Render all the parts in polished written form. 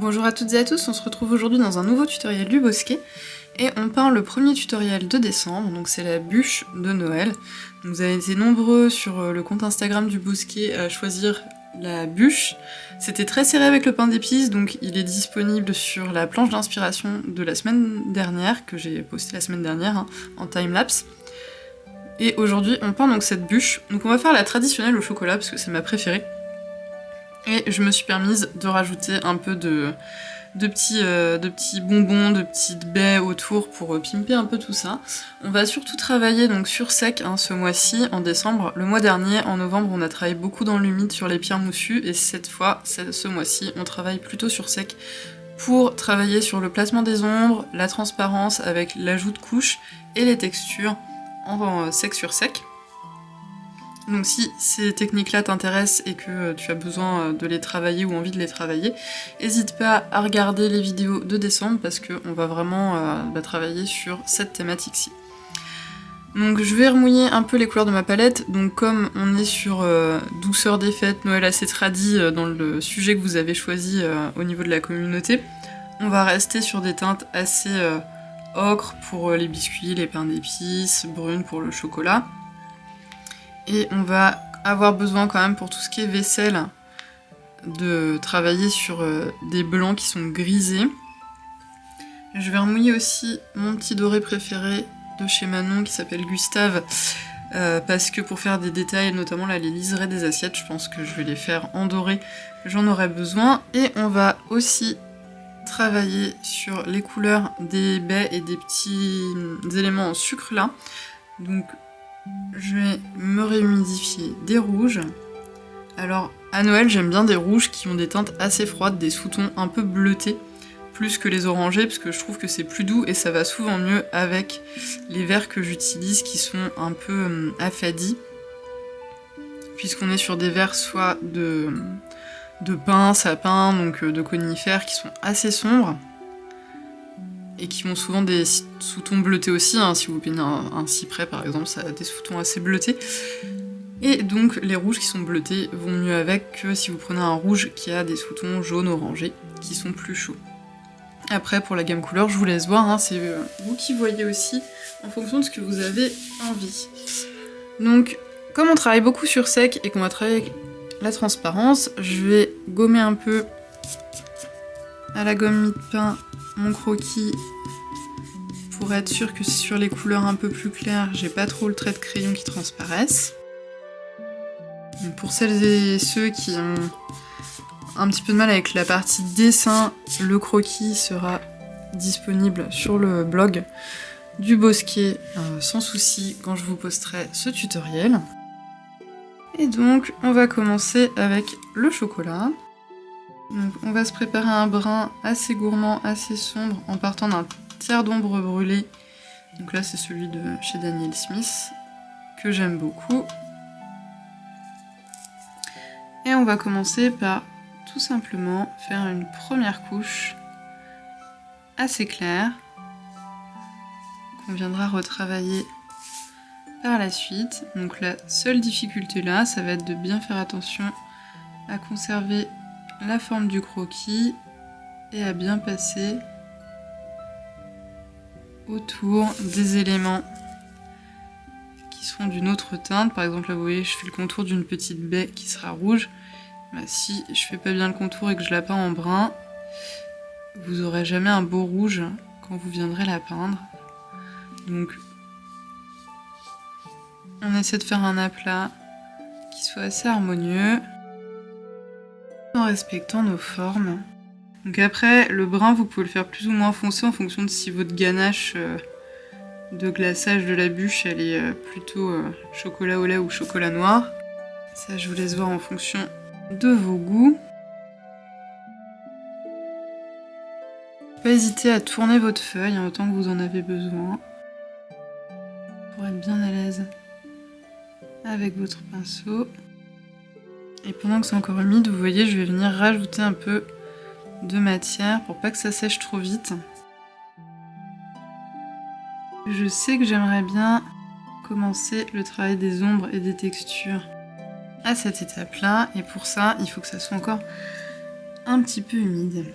Bonjour à toutes et à tous, on se retrouve aujourd'hui dans un nouveau tutoriel du Bosquet et on peint le premier tutoriel de décembre, donc c'est la bûche de Noël. Donc vous avez été nombreux sur le compte Instagram du Bosquet à choisir la bûche. C'était très serré avec le pain d'épices, donc il est disponible sur la planche d'inspiration de la semaine dernière, que j'ai postée la semaine dernière en timelapse. Et aujourd'hui on peint donc cette bûche. Donc on va faire la traditionnelle au chocolat parce que c'est ma préférée. Et je me suis permise de rajouter un peu de petits bonbons, de petites baies autour pour pimper un peu tout ça. On va surtout travailler donc sur sec ce mois-ci, en décembre. Le mois dernier, en novembre, on a travaillé beaucoup dans l'humide sur les pierres moussues, et cette fois, ce mois-ci, on travaille plutôt sur sec pour travailler sur le placement des ombres, la transparence avec l'ajout de couches et les textures en sec sur sec. Donc si ces techniques-là t'intéressent et que tu as besoin de les travailler ou envie de les travailler, n'hésite pas à regarder les vidéos de décembre parce qu'on va vraiment travailler sur cette thématique-ci. Donc je vais remouiller un peu les couleurs de ma palette, donc comme on est sur douceur des fêtes, Noël assez tradi dans le sujet que vous avez choisi au niveau de la communauté, on va rester sur des teintes assez ocre pour les biscuits, les pains d'épices, brunes pour le chocolat. Et on va avoir besoin quand même pour tout ce qui est vaisselle de travailler sur des blancs qui sont grisés. Je vais remouiller aussi mon petit doré préféré de chez Manon qui s'appelle Gustave parce que pour faire des détails, notamment là les liserés des assiettes, je pense que je vais les faire en doré, j'en aurai besoin. Et on va aussi travailler sur les couleurs des baies et des petits éléments en sucre là. Donc je vais me réhumidifier des rouges. Alors à Noël j'aime bien des rouges qui ont des teintes assez froides, des sous-tons un peu bleutés, plus que les orangés parce que je trouve que c'est plus doux et ça va souvent mieux avec les verts que j'utilise qui sont un peu affadis. Puisqu'on est sur des verts soit de pin, sapin, donc de conifères qui sont assez sombres. Et qui ont souvent des sous-tons bleutés aussi, si vous peignez un cyprès par exemple, ça a des sous-tons assez bleutés. Et donc les rouges qui sont bleutés vont mieux avec que si vous prenez un rouge qui a des sous-tons jaunes orangés, qui sont plus chauds. Après pour la gamme couleur, je vous laisse voir, c'est vous qui voyez aussi en fonction de ce que vous avez envie. Donc comme on travaille beaucoup sur sec et qu'on va travailler avec la transparence, je vais gommer un peu à la gomme mie-de-pain mon croquis pour être sûr que sur les couleurs un peu plus claires, j'ai pas trop le trait de crayon qui transparaisse. Donc pour celles et ceux qui ont un petit peu de mal avec la partie dessin, le croquis sera disponible sur le blog du Bosquet sans souci quand je vous posterai ce tutoriel. Et donc on va commencer avec le chocolat. Donc on va se préparer un brun assez gourmand, assez sombre, en partant d'un tiers d'ombre brûlée. Donc là c'est celui de chez Daniel Smith, que j'aime beaucoup. Et on va commencer par tout simplement faire une première couche assez claire, qu'on viendra retravailler par la suite. Donc la seule difficulté là, ça va être de bien faire attention à conserver la forme du croquis et à bien passer autour des éléments qui seront d'une autre teinte. Par exemple là vous voyez je fais le contour d'une petite baie qui sera rouge. Si je fais pas bien le contour et que je la peins en brun, vous aurez jamais un beau rouge quand vous viendrez la peindre. Donc on essaie de faire un aplat qui soit assez harmonieux en respectant nos formes. Donc après, le brun, vous pouvez le faire plus ou moins foncé en fonction de si votre ganache de glaçage de la bûche, elle est plutôt chocolat au lait ou chocolat noir. Ça, je vous laisse voir en fonction de vos goûts. Pas hésiter à tourner votre feuille autant que vous en avez besoin pour être bien à l'aise avec votre pinceau. Et pendant que c'est encore humide, vous voyez, je vais venir rajouter un peu de matière pour pas que ça sèche trop vite. Je sais que j'aimerais bien commencer le travail des ombres et des textures à cette étape-là, et pour ça, il faut que ça soit encore un petit peu humide.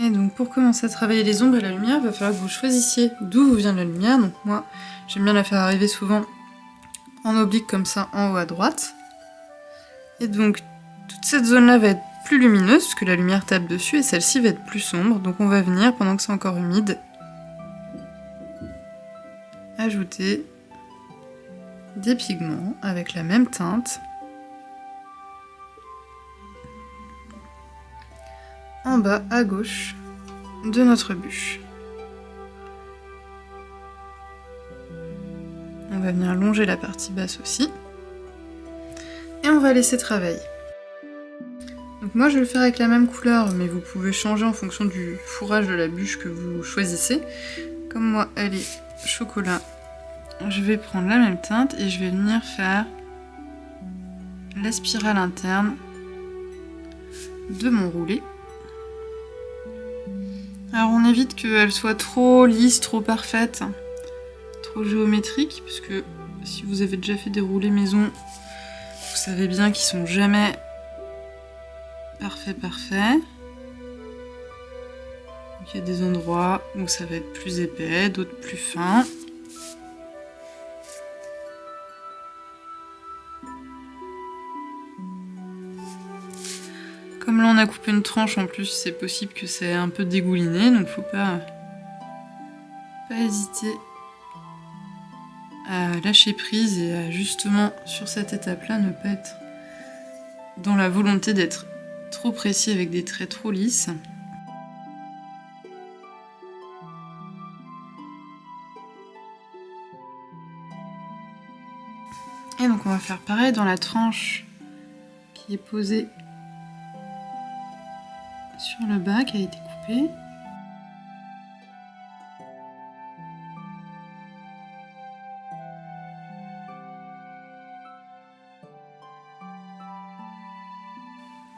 Et donc pour commencer à travailler les ombres et la lumière, il va falloir que vous choisissiez d'où vous vient la lumière. Donc moi, j'aime bien la faire arriver souvent en oblique comme ça, en haut à droite. Et donc toute cette zone-là va être plus lumineuse, parce que la lumière tape dessus, et celle-ci va être plus sombre. Donc on va venir, pendant que c'est encore humide, ajouter des pigments avec la même teinte en bas à gauche de notre bûche. On va venir longer la partie basse aussi. Et on va laisser travailler. Donc moi je vais le faire avec la même couleur, mais vous pouvez changer en fonction du fourrage de la bûche que vous choisissez. Comme moi elle est chocolat, je vais prendre la même teinte et je vais venir faire la spirale interne de mon roulé. Alors on évite qu'elle soit trop lisse, trop parfaite, trop géométrique, parce que si vous avez déjà fait des roulés maison, vous savez bien qu'ils sont jamais parfaits. Donc il y a des endroits où ça va être plus épais, d'autres plus fins. Comme là on a coupé une tranche en plus, c'est possible que c'est un peu dégouliné, donc faut pas hésiter à lâcher prise et à justement sur cette étape-là ne pas être dans la volonté d'être trop précis avec des traits trop lisses. Et donc on va faire pareil dans la tranche qui est posée sur le bas, qui a été coupée.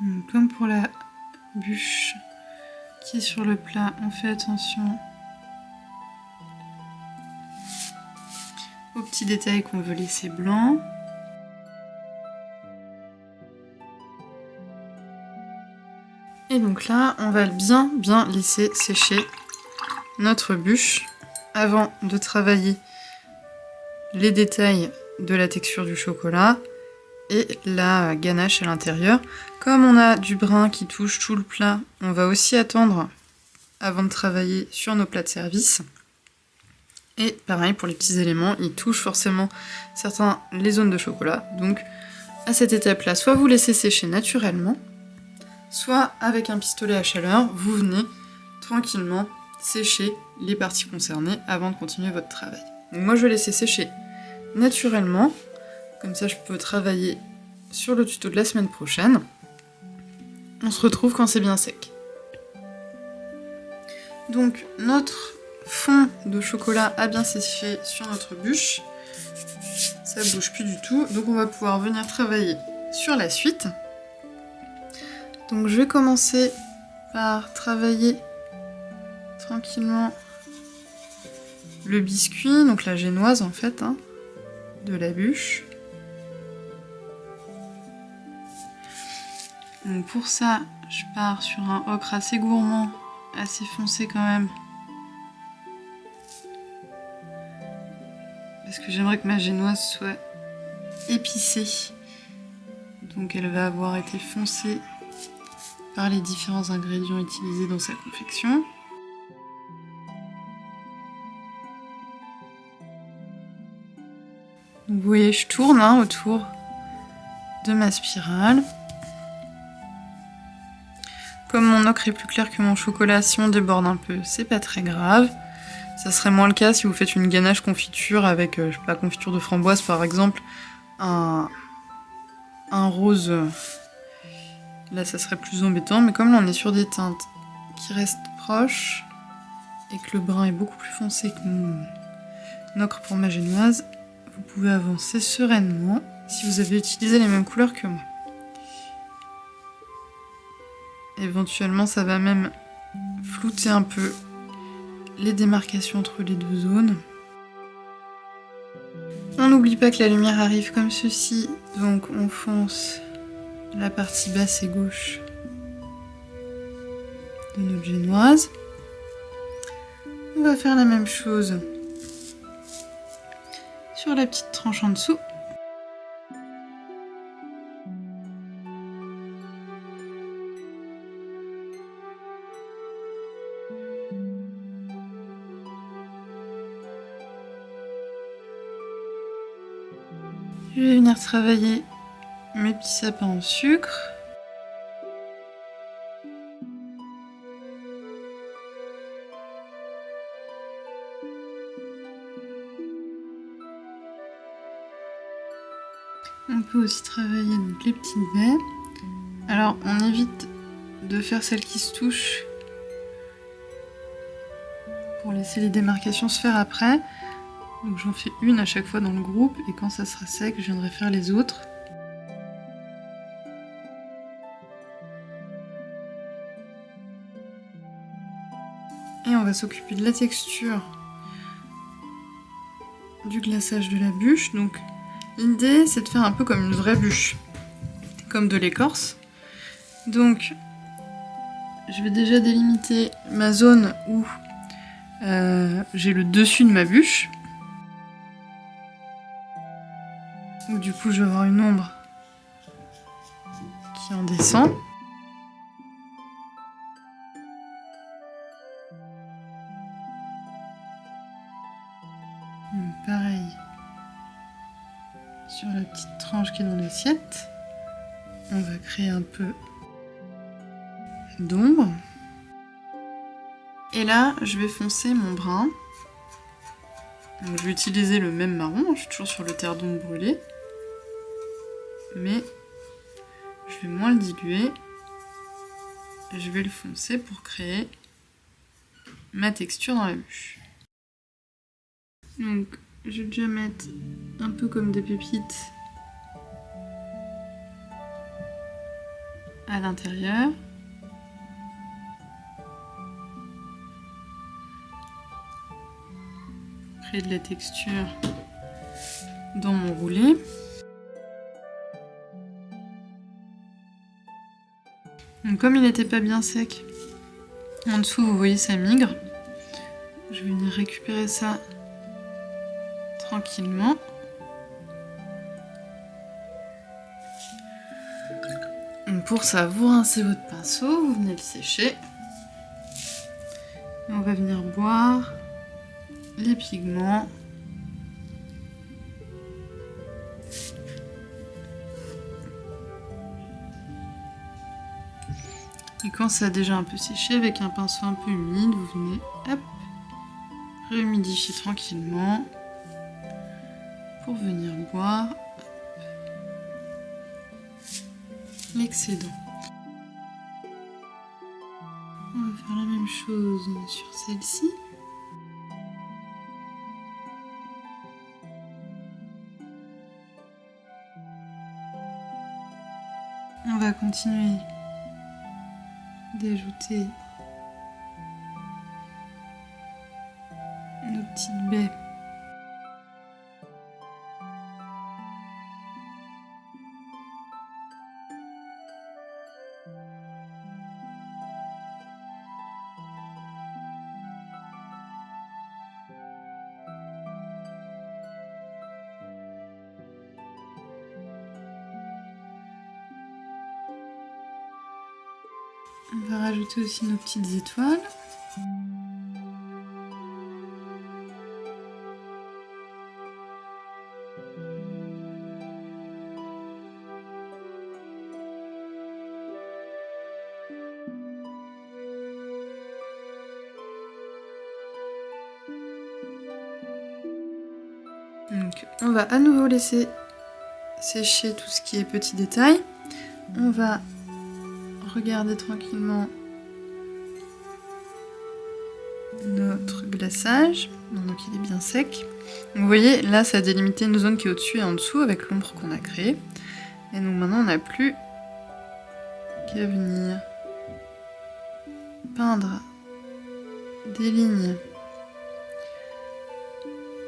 Donc, comme pour la bûche qui est sur le plat, on fait attention aux petits détails qu'on veut laisser blancs. Et donc là, on va bien laisser sécher notre bûche avant de travailler les détails de la texture du chocolat et la ganache à l'intérieur. Comme on a du brun qui touche tout le plat, on va aussi attendre avant de travailler sur nos plats de service. Et pareil pour les petits éléments, ils touchent forcément certains les zones de chocolat. Donc à cette étape-là, soit vous laissez sécher naturellement, soit avec un pistolet à chaleur, vous venez tranquillement sécher les parties concernées avant de continuer votre travail. Donc moi je vais laisser sécher naturellement, comme ça je peux travailler sur le tuto de la semaine prochaine. On se retrouve quand c'est bien sec. Donc notre fond de chocolat a bien séché sur notre bûche, ça bouge plus du tout, donc on va pouvoir venir travailler sur la suite. Donc je vais commencer par travailler tranquillement le biscuit, donc la génoise en fait, de la bûche. Donc pour ça, je pars sur un ocre assez gourmand, assez foncé quand même. Parce que j'aimerais que ma génoise soit épicée. Donc elle va avoir été foncée par les différents ingrédients utilisés dans sa confection. Donc vous voyez, je tourne autour de ma spirale. Comme mon ocre est plus clair que mon chocolat, si on déborde un peu, c'est pas très grave. Ça serait moins le cas si vous faites une ganache confiture avec, je sais pas, confiture de framboise par exemple, un rose. Là, ça serait plus embêtant, mais comme là on est sur des teintes qui restent proches et que le brun est beaucoup plus foncé que mon ocre pour ma génoise, vous pouvez avancer sereinement si vous avez utilisé les mêmes couleurs que moi. Éventuellement, ça va même flouter un peu les démarcations entre les deux zones. On n'oublie pas que la lumière arrive comme ceci, donc on fonce la partie basse et gauche de notre génoise. On va faire la même chose sur la petite tranche en dessous. Je vais venir travailler mes petits sapins en sucre. On peut aussi travailler donc les petites baies. Alors on évite de faire celles qui se touchent pour laisser les démarcations se faire après. Donc j'en fais une à chaque fois dans le groupe et quand ça sera sec, je viendrai faire les autres. Et on va s'occuper de la texture du glaçage de la bûche. Donc l'idée c'est de faire un peu comme une vraie bûche, comme de l'écorce. Donc je vais déjà délimiter ma zone où j'ai le dessus de ma bûche. Donc, du coup je vais avoir une ombre qui en descend. Pareil sur la petite tranche qui est dans l'assiette. On va créer un peu d'ombre. Et là, je vais foncer mon brun. Donc, je vais utiliser le même marron, je suis toujours sur le terre d'ombre brûlé. Mais je vais moins le diluer. Je vais le foncer pour créer ma texture dans la bûche. Donc, je vais déjà mettre un peu comme des pépites à l'intérieur. Créer de la texture dans mon roulé. Donc, comme il n'était pas bien sec, en dessous vous voyez ça migre. Je vais venir récupérer ça tranquillement. Donc pour ça, vous rincez votre pinceau, vous venez le sécher. Et on va venir boire les pigments. Et quand ça a déjà un peu séché, avec un pinceau un peu humide, vous venez hop, rehumidifier tranquillement pour venir boire l'excédent. On va faire la même chose sur celle-ci. On va continuer d'ajouter nos petites baies. On va rajouter aussi nos petites étoiles. Donc, on va à nouveau laisser sécher tout ce qui est petits détails. On va regarder tranquillement notre glaçage. Donc il est bien sec. Vous voyez, là ça a délimité une zone qui est au-dessus et en dessous avec l'ombre qu'on a créée. Et donc maintenant on n'a plus qu'à venir peindre des lignes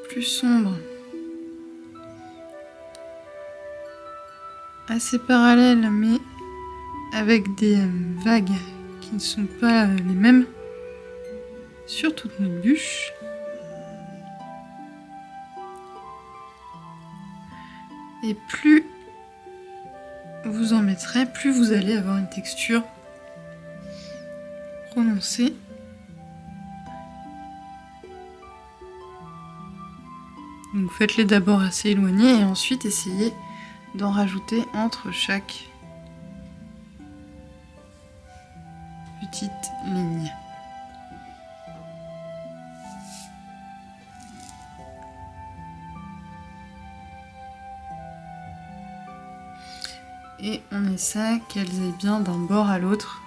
plus sombres, assez parallèles mais avec des vagues qui ne sont pas les mêmes sur toutes nos bûches. Et plus vous en mettrez, plus vous allez avoir une texture prononcée. Donc faites-les d'abord assez éloignés et ensuite essayez d'en rajouter entre chaque petite ligne. Et on essaie qu'elles aient bien d'un bord à l'autre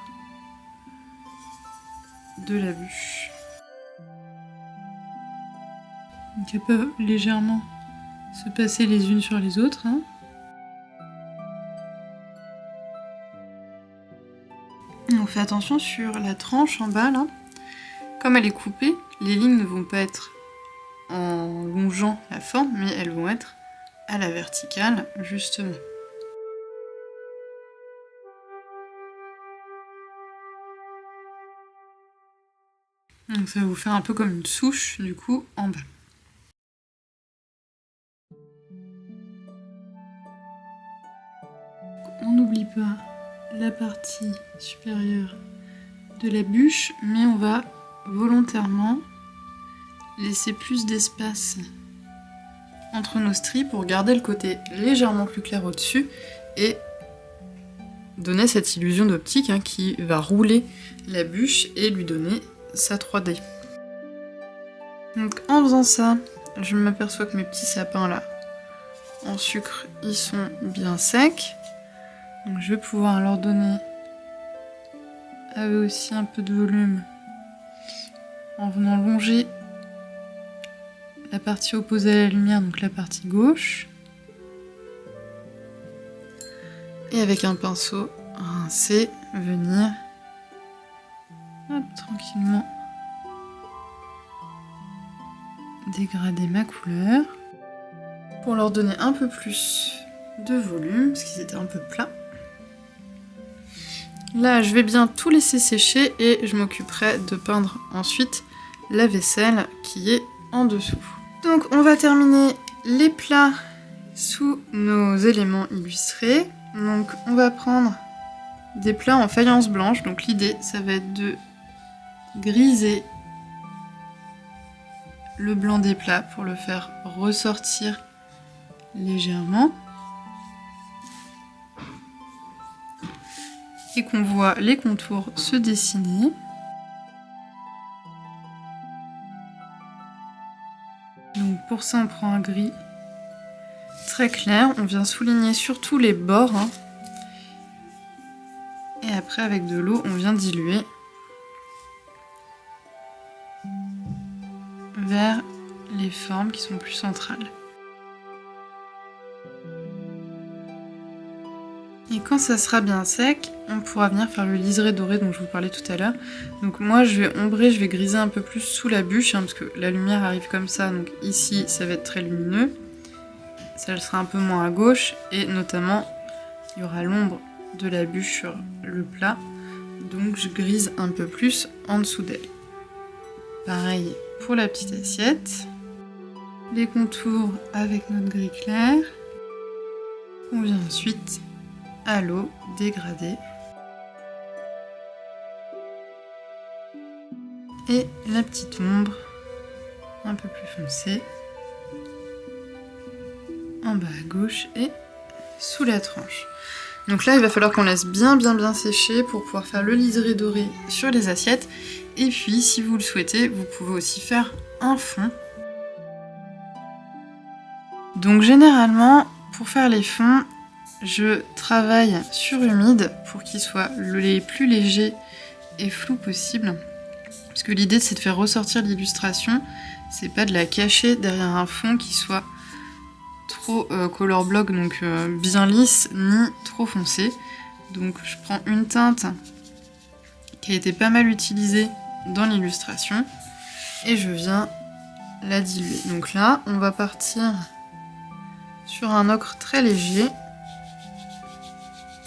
de la bûche. Donc elles peuvent légèrement se passer les unes sur les autres. On fait attention sur la tranche en bas là. Comme elle est coupée, les lignes ne vont pas être en longeant la forme, mais elles vont être à la verticale justement. Donc ça va vous faire un peu comme une souche du coup en bas. On n'oublie pas la partie supérieure de la bûche, mais on va volontairement laisser plus d'espace entre nos stries pour garder le côté légèrement plus clair au-dessus et donner cette illusion d'optique qui va rouler la bûche et lui donner sa 3D. Donc en faisant ça, je m'aperçois que mes petits sapins là en sucre ils sont bien secs. Donc je vais pouvoir leur donner à eux aussi un peu de volume en venant longer la partie opposée à la lumière, donc la partie gauche. Et avec un pinceau, rincer, venir tranquillement dégrader ma couleur pour leur donner un peu plus de volume parce qu'ils étaient un peu plats. Là je vais bien tout laisser sécher et je m'occuperai de peindre ensuite la vaisselle qui est en dessous. Donc on va terminer les plats sous nos éléments illustrés. Donc on va prendre des plats en faïence blanche. Donc l'idée ça va être de griser le blanc des plats pour le faire ressortir légèrement. Et qu'on voit les contours se dessiner. Donc pour ça on prend un gris très clair, on vient souligner surtout les bords. Et après avec de l'eau on vient diluer vers les formes qui sont plus centrales. Et quand ça sera bien sec, on pourra venir faire le liseré doré dont je vous parlais tout à l'heure. Donc moi je vais ombrer, je vais griser un peu plus sous la bûche, parce que la lumière arrive comme ça, donc ici ça va être très lumineux. Ça le sera un peu moins à gauche, et notamment il y aura l'ombre de la bûche sur le plat, donc je grise un peu plus en dessous d'elle. Pareil pour la petite assiette. Les contours avec notre gris clair. On vient ensuite à l'eau dégrader. Et la petite ombre un peu plus foncée en bas à gauche et sous la tranche. Donc là il va falloir qu'on laisse bien sécher pour pouvoir faire le liseré doré sur les assiettes. Et puis si vous le souhaitez, vous pouvez aussi faire un fond. Donc généralement pour faire les fonds, je travaille sur humide pour qu'ils soient les plus légers et flous possible. Parce que l'idée c'est de faire ressortir l'illustration, c'est pas de la cacher derrière un fond qui soit trop color block, donc bien lisse, ni trop foncé. Donc je prends une teinte qui a été pas mal utilisée dans l'illustration et je viens la diluer. Donc là on va partir sur un ocre très léger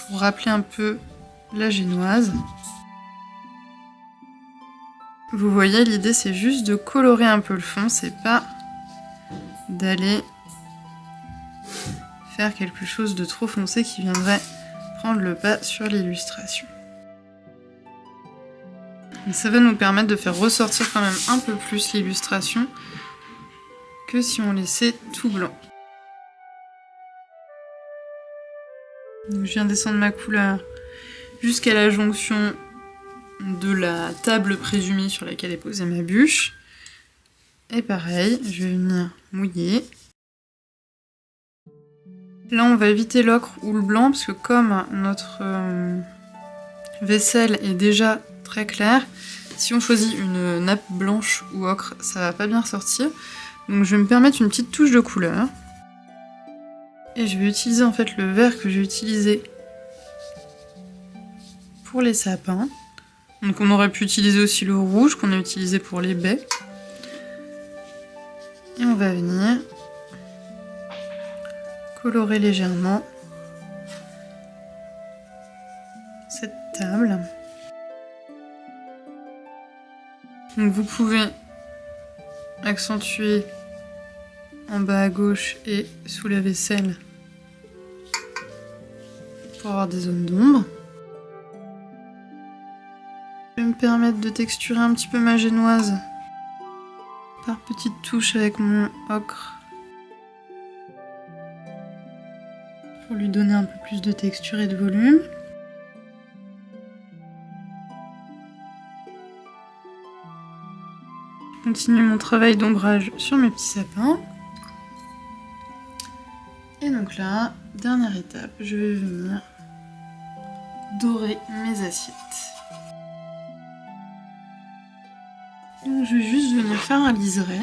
pour rappeler un peu la génoise. Vous voyez, l'idée c'est juste de colorer un peu le fond, c'est pas d'aller faire quelque chose de trop foncé qui viendrait prendre le pas sur l'illustration. Ça va nous permettre de faire ressortir quand même un peu plus l'illustration que si on laissait tout blanc. Donc, je viens descendre ma couleur jusqu'à la jonction de la table présumée sur laquelle est posée ma bûche. Et pareil, je vais venir mouiller. Là, on va éviter l'ocre ou le blanc parce que comme notre vaisselle est déjà très claire, si on choisit une nappe blanche ou ocre, ça va pas bien ressortir. Donc je vais me permettre une petite touche de couleur. Et je vais utiliser en fait le vert que j'ai utilisé pour les sapins. Donc on aurait pu utiliser aussi le rouge qu'on a utilisé pour les baies. Et on va venir colorer légèrement cette table. Donc vous pouvez accentuer en bas à gauche et sous la vaisselle pour avoir des zones d'ombre. Je vais me permettre de texturer un petit peu ma génoise par petites touches avec mon ocre pour lui donner un peu plus de texture et de volume. Je continue mon travail d'ombrage sur mes petits sapins. Et donc là, dernière étape, je vais venir dorer mes assiettes. Donc je vais juste venir faire un liseré.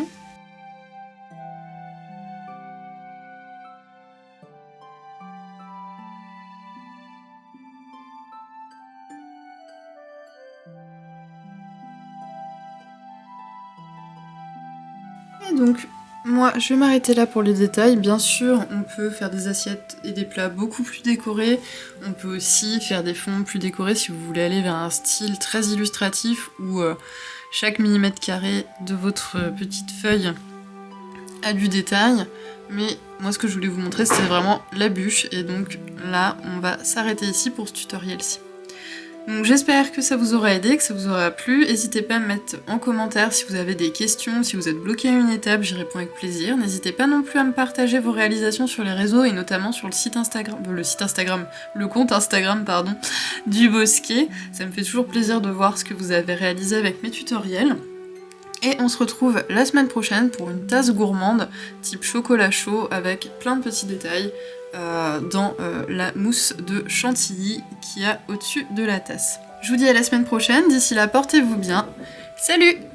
Et donc, moi, je vais m'arrêter là pour les détails. Bien sûr, on peut faire des assiettes et des plats beaucoup plus décorés. On peut aussi faire des fonds plus décorés si vous voulez aller vers un style très illustratif où chaque millimètre carré de votre petite feuille a du détail. Mais moi, ce que je voulais vous montrer, c'était vraiment la bûche. Et donc là, on va s'arrêter ici pour ce tutoriel-ci. Donc j'espère que ça vous aura aidé, que ça vous aura plu. N'hésitez pas à me mettre en commentaire si vous avez des questions, si vous êtes bloqué à une étape, j'y réponds avec plaisir. N'hésitez pas non plus à me partager vos réalisations sur les réseaux et notamment sur le compte Instagram pardon, du Bosquet. Ça me fait toujours plaisir de voir ce que vous avez réalisé avec mes tutoriels. Et on se retrouve la semaine prochaine pour une tasse gourmande type chocolat chaud avec plein de petits détails dans la mousse de chantilly qu'il y a au-dessus de la tasse. Je vous dis à la semaine prochaine, d'ici là portez-vous bien, salut!